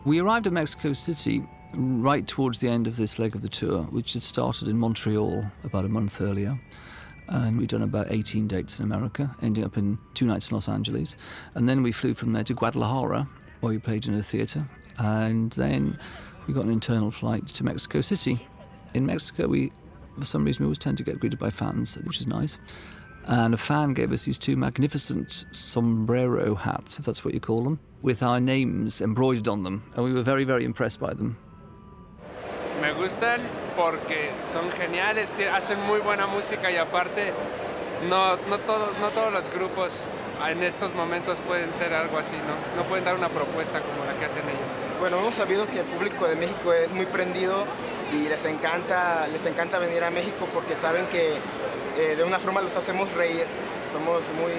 We arrived at Mexico City right towards the end of this leg of the tour, which had started in Montreal about a month earlier. And we'd done about 18 dates in America, ending up in 2 nights in Los Angeles. And then we flew from there to Guadalajara, where we played in a theatre. And then we got an internal flight to Mexico City. In Mexico, for some reason, we always tend to get greeted by fans, which is nice. And a fan gave us these 2 magnificent sombrero hats, if that's what you call them, with our names embroidered on them. And we were very, very impressed by them. Me gustan porque son geniales, hacen muy buena música y aparte no todos los grupos en estos momentos pueden ser algo así, ¿no? No pueden dar una propuesta como la que hacen ellos. Bueno, hemos sabido que el público de México es muy prendido y les encanta venir a México porque saben que de una forma los hacemos reír. Somos muy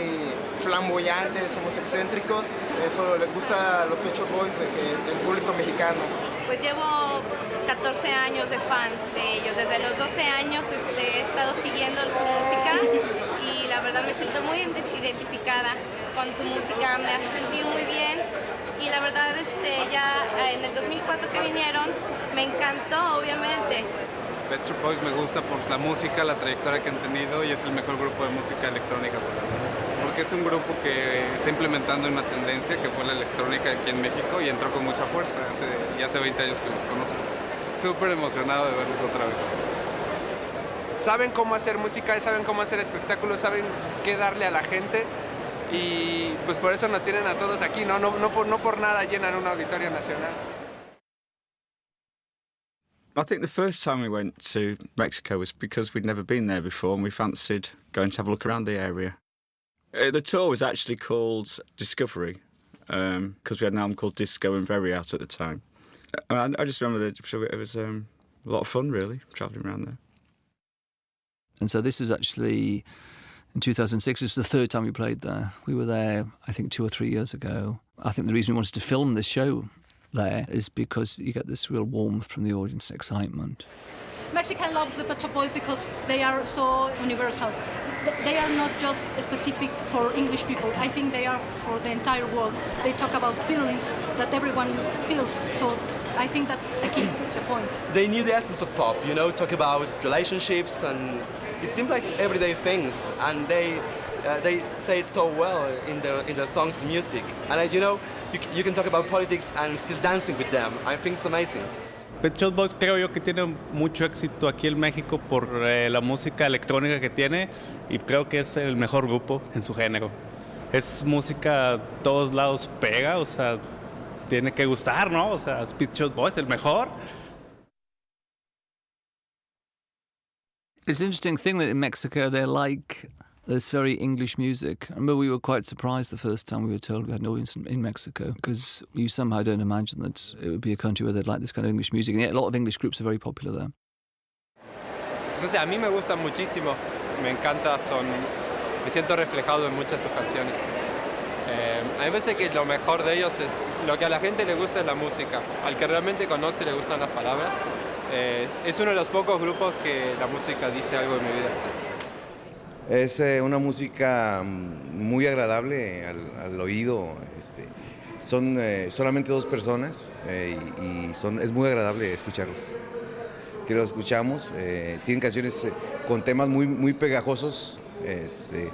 flamboyantes, somos excéntricos. Eso les gusta a los Pet Shop Boys del público mexicano. Pues llevo 14 años de fan de ellos. Desde los 12 años he estado siguiendo su música y la verdad me siento muy identificada con su música. Me hace sentir muy bien y la verdad ya en el 2004 que vinieron me encantó, obviamente. Pet Shop Boys me gusta por la música, la trayectoria que han tenido y es el mejor grupo de música electrónica para mí. Porque es un grupo que está implementando una tendencia que fue la electrónica aquí en México y entró con mucha fuerza. Hace 20 años que los conozco. Súper emocionado de verlos otra vez. Saben cómo hacer música, saben cómo hacer espectáculos, saben qué darle a la gente y pues por eso nos tienen a todos aquí, no por nada llenan un auditorio nacional. I think the first time we went to Mexico was because we'd never been there before and we fancied going to have a look around the area. The tour was actually called Discovery because we had an album called Disco and Very out at the time. And I just remember that it was a lot of fun, really, travelling around there. And so this was actually in 2006. This was the 3rd time we played there. We were there, I think, 2 or 3 years ago. I think the reason we wanted to film this show there is because you get this real warmth from the audience and excitement. Mexican loves the Pet Shop Boys because they are so universal. They are not just specific for English people. I think they are for the entire world. They talk about feelings that everyone feels. So I think that's the key, the point. They knew the essence of pop, talk about relationships and it seems like everyday things and they say it so well in their songs and music. And you can talk about politics and still dancing with them. I think it's amazing. Pet Shop Boys creo yo que tiene mucho éxito aquí en México por la música electrónica que tiene y creo que es el mejor grupo en su género. Es música a todos lados pega, o sea, tiene que gustar, ¿no? O sea, Pet Shop Boys, el mejor. It's an interesting thing that in Mexico they're like this very English music. I remember we were quite surprised the first time we were told we had an audience in Mexico because you somehow don't imagine that it would be a country where they'd like this kind of English music. And yet a lot of English groups are very popular there. Pues, a mí me gusta muchísimo, me encanta, me siento reflejado en muchas de sus canciones. A mí me parece que lo mejor de ellos es lo que a la gente le gusta es la música. Al que realmente conoce le gustan las palabras. Es uno de los pocos grupos que la música dice algo en mi vida. Es una música muy agradable al oído. Son solamente 2 personas y es muy agradable escucharlos. Que los escuchamos, tienen canciones con temas muy pegajosos.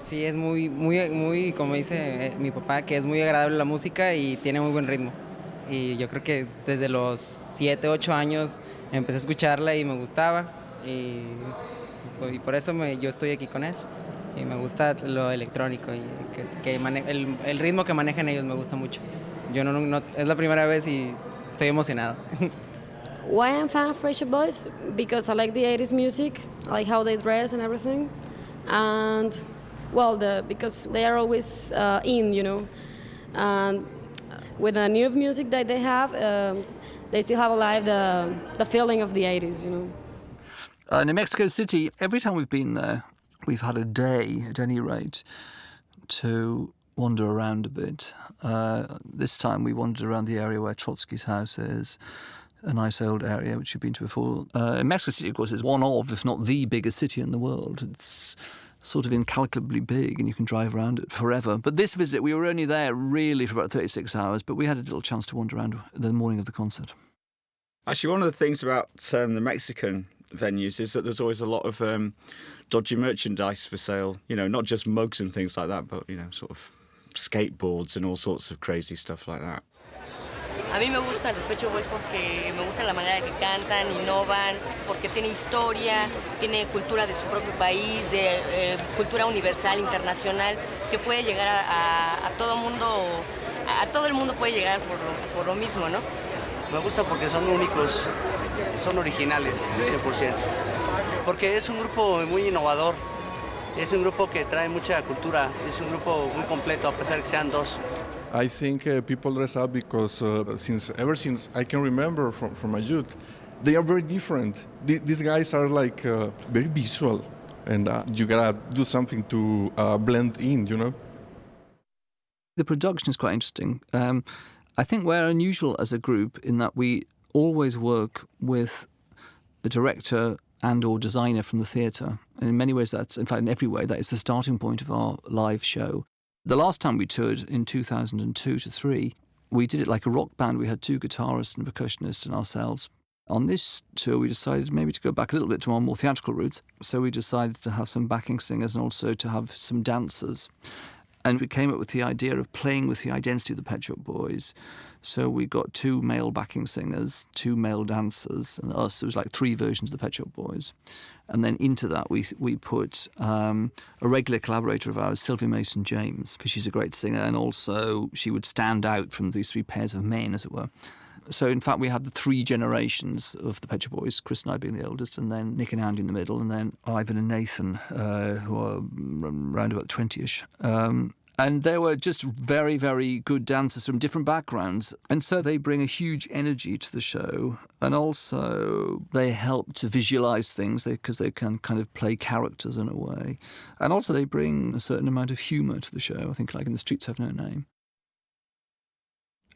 Sí, es muy, como dice mi papá, que es muy agradable la música y tiene muy buen ritmo. Y yo creo que desde los 7, 8 años empecé a escucharla y me gustaba. Y por eso yo estoy aquí con él. Y me gusta lo electrónico y el ritmo que manejan ellos me gusta mucho. Yo no es la primera vez y estoy emocionado. Why I'm a fan of Pet Shop Boys? Because I like the 80s music, I like how they dress and everything. And, well, because they are always in, And with the new music that they have, they still have alive the feeling of the 80s, And in Mexico City, every time we've been there, we've had a day, at any rate, to wander around a bit. This time we wandered around the area where Trotsky's house is, a nice old area which you've been to before. Mexico City, of course, is one of, if not the biggest city in the world. It's sort of incalculably big and you can drive around it forever. But this visit, we were only there really for about 36 hours, but we had a little chance to wander around the morning of the concert. Actually, one of the things about the Mexican venues is that there's always a lot of dodgy merchandise for sale. You know, not just mugs and things like that, but, you know, sort of skateboards and all sorts of crazy stuff like that. A mí me gusta los Pet Shop Boys porque me gusta la manera que cantan, innovan, porque tiene historia, tiene cultura de su propio país, de cultura universal, internacional, que puede llegar a todo mundo, a todo el mundo puede llegar por lo mismo, ¿no? Me gusta porque son únicos, son originales, 100%. Porque es un grupo muy innovador, es un grupo que trae mucha cultura, es un grupo muy completo a pesar de que sean dos. I think people dress up because ever since I can remember from my youth, they are very different. These guys are like very visual, and you gotta do something to blend in, you know? The production is quite interesting. I think we're unusual as a group in that we always work with a director and or designer from the theatre. And in many ways, that's, in fact, in every way, that is the starting point of our live show. The last time we toured in 2002 to 3, we did it like a rock band. We had 2 guitarists and a percussionist and ourselves. On this tour, we decided maybe to go back a little bit to our more theatrical roots. So we decided to have some backing singers and also to have some dancers. And we came up with the idea of playing with the identity of the Pet Shop Boys. So we got 2 male backing singers, 2 male dancers, and us. It was like 3 versions of the Pet Shop Boys. And then into that we put a regular collaborator of ours, Sylvia Mason-James, because she's a great singer, and also she would stand out from these 3 pairs of men, as it were. So, in fact, we had the 3 generations of the Pet Shop Boys, Chris and I being the oldest, and then Nick and Andy in the middle, and then Ivan and Nathan, who are around about 20-ish. And they were just very, very good dancers from different backgrounds. And so they bring a huge energy to the show. And also they help to visualise things because they can kind of play characters in a way. And also they bring a certain amount of humour to the show, I think, like in The Streets Have No Name.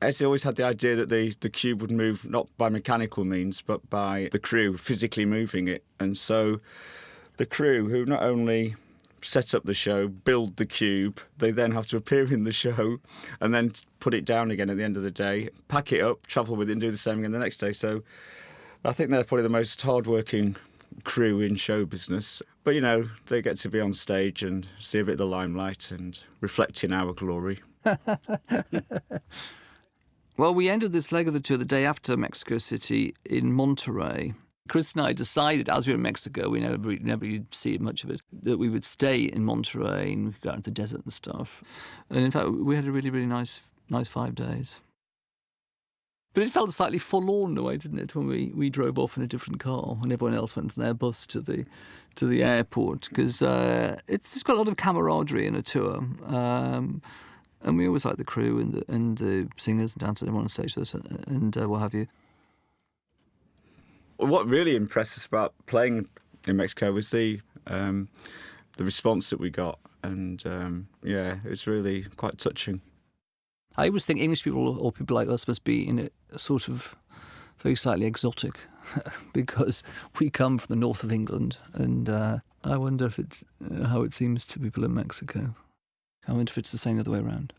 Eddie always had the idea that the cube would move not by mechanical means, but by the crew physically moving it. And so the crew, who not only set up the show, build the cube, they then have to appear in the show and then put it down again at the end of the day, pack it up, travel with it and do the same again the next day. So I think they're probably the most hard-working crew in show business. But, you know, they get to be on stage and see a bit of the limelight and reflect in our glory. Well, we ended this leg of the tour the day after Mexico City in Monterrey. Chris and I decided, as we were in Mexico, we never really see much of it, that we would stay in Monterrey and go out into the desert and stuff. And in fact, we had a really, really nice 5 days. But it felt slightly forlorn in a way, didn't it, when we drove off in a different car and everyone else went on their bus to the airport, because it's just got a lot of camaraderie in a tour. And we always like the crew and the singers and dancers, everyone on stage with us and what have you. What really impressed us about playing in Mexico was the response that we got, and it was really quite touching. I always think English people or people like us must be in a sort of very slightly exotic because we come from the north of England, and I wonder if it's how it seems to people in Mexico. I wonder if it's the same the other way around.